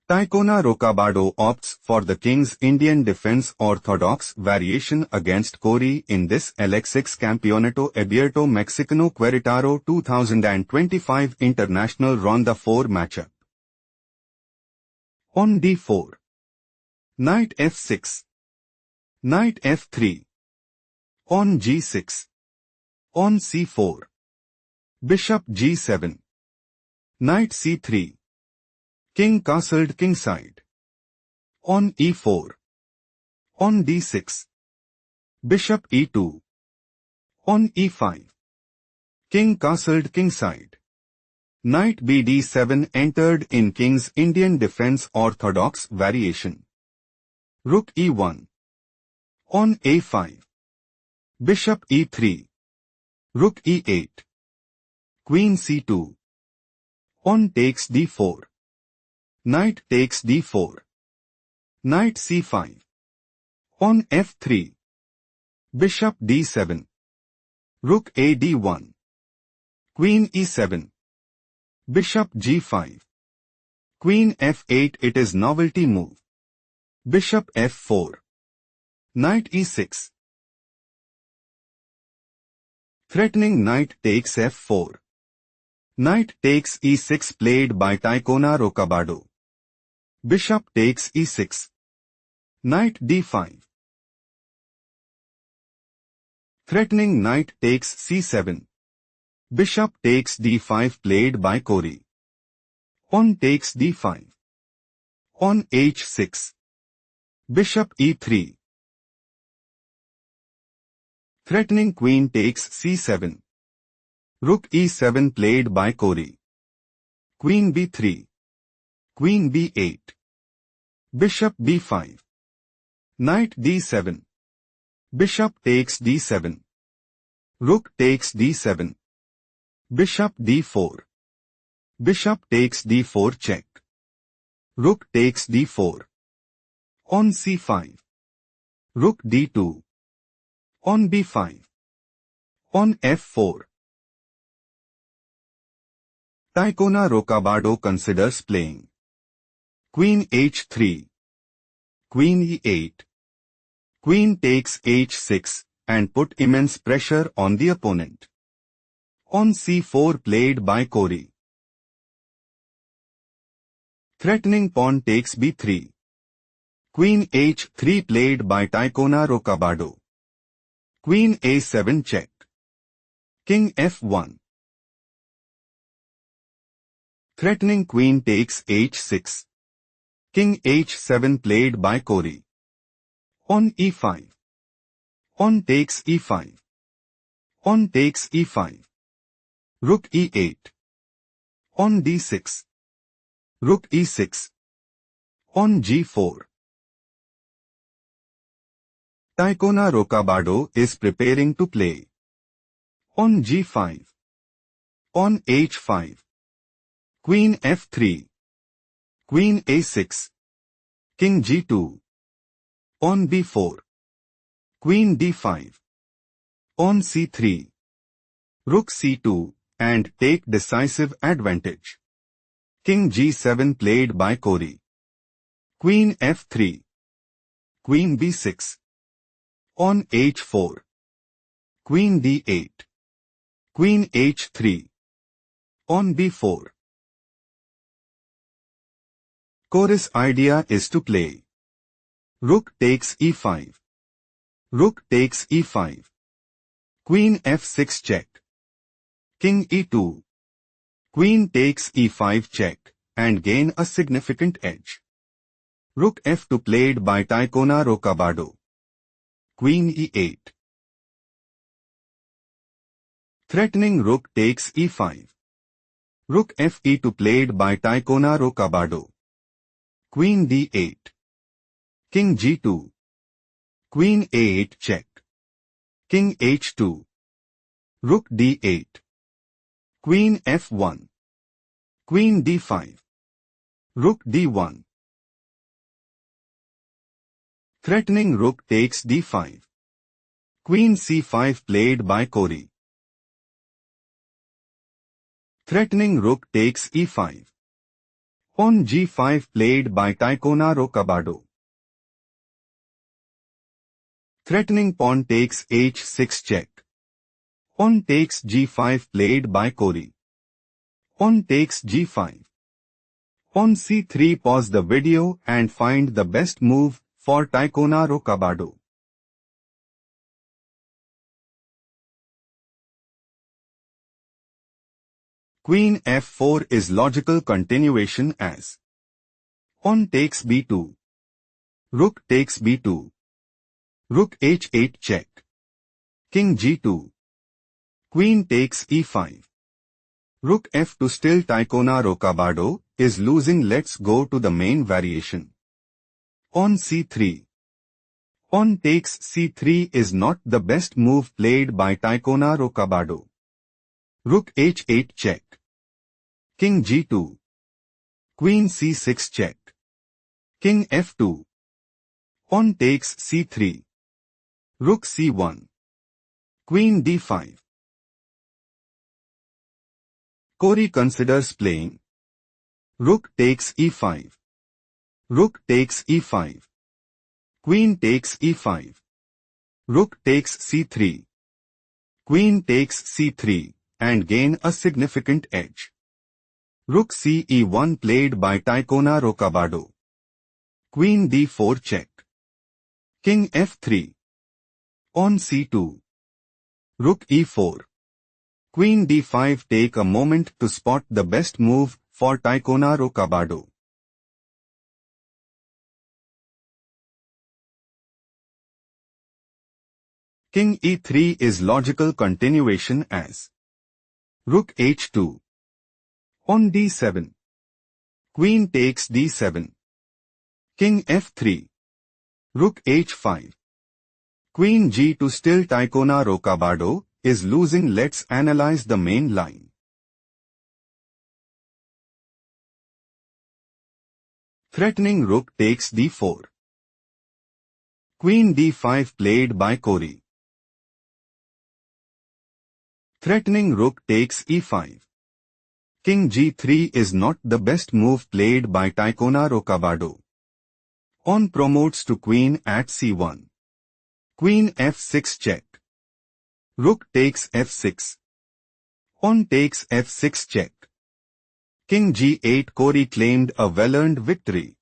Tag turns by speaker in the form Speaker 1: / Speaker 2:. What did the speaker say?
Speaker 1: Ticona Rocabado opts for the King's Indian Defense orthodox variation against Cori in this LX6 Campeonato Abierto Mexicano Queretaro 2025 International Ronda 4 matchup. On d4. Knight f6. Knight f3. On g6. On c4. Bishop g7. Knight c3. King castled kingside. On e4. On d6. Bishop e2. On e5. King castled kingside. Knight bd7 entered in King's Indian Defense orthodox variation. Rook e1. On a5. Bishop e3. Rook e8. Queen c2. On takes d4. Knight takes d4. Knight c5. On f3. Bishop d7. Rook a d1. Queen e7. Bishop g5. Queen f8. It is novelty move. Bishop f4. Knight e6. Threatening knight takes f4. Knight takes e6 played by Ticona Rocabado. Bishop takes e6. Knight d5. Threatening knight takes c7. Bishop takes d5 played by Cori. On takes d5. On h6. Bishop e3. Threatening queen takes c7. Rook e7 played by Cori. Queen b3. Queen b8. Bishop b5. Knight d7. Bishop takes d7. Rook takes d7. Bishop d4. Bishop takes d4 check. Rook takes d4. On c5. Rook d2. On b5. On f4. Ticona Rocabado considers playing Queen h3. Queen e8. Queen takes h6 and put immense pressure on the opponent. On c4 played by Cori. Threatening pawn takes b3. Queen h3 played by Ticona Rocabado. Queen a7 check. King f1. Threatening queen takes h6. King h7 played by Cori. On e5. On takes e5. On takes e5. Rook e8. On d6. Rook e6. On g4. Ticona Rocabado is preparing to play. On g5. On h5. Queen f3. Queen a6. King g2. On b4. Queen d5. On c3. Rook c2, and take decisive advantage. King g7 played by Cori. Queen f3. Queen b6. On h4. Queen d8. Queen h3. On b4. Cori's idea is to play Rook takes e5. Rook takes e5. Queen f6 check. King e2. Queen takes e5 check, and gain a significant edge. Rook f2 played by Ticona Rocabado. Queen e8. Threatening rook takes e5. Rook fe2 played by Ticona Rocabado. Queen d8. King g2. Queen a8 check. King h2. Rook d8. Queen f1. Queen d5. Rook d1. Threatening rook takes d5. Queen c5 played by Cori. Threatening rook takes e5. Pawn g5 played by Ticona Rocabado. Threatening pawn takes h6 check. Pawn takes g5 played by Cori. Pawn takes g5. Pawn c3. Pause the video and find the best move for Ticona Rocabado. Queen f4 is logical continuation as pawn takes b2. Rook takes b2. Rook h8 check. King g2. Queen takes e5. Rook f2. Still Ticona Rocabado is losing. Let's go to the main variation. Pawn c3. Pawn takes c3 is not the best move played by Ticona Rocabado. Rook h8 check. King g2. Queen c6 check. King f2. Pawn takes c3. Rook c1. Queen d5. Cori considers playing. Rook takes e5. Rook takes e5. Queen takes e5. Rook takes c3. Queen takes c3 and gain a significant edge. Rook ce1 played by Ticona Rocabado. Queen d4 check. King f3. Pawn c2. Rook e4. Queen d5. Take a moment to spot the best move for Ticona Rocabado. King e3 is logical continuation as Rook h2. Pawn d7. Queen takes d7. King f3. Rook h5. Queen g2. Still Ticona Rocabado is losing. Let's analyze the main line. Threatening rook takes d4. Queen d5 played by Cori. Threatening rook takes e5. King g3 is not the best move played by Ticona Rocabado. Pawn promotes to queen at c1. Queen f6 check. Rook takes f6. Pawn takes f6 check. King g8. Cori claimed a well-earned victory.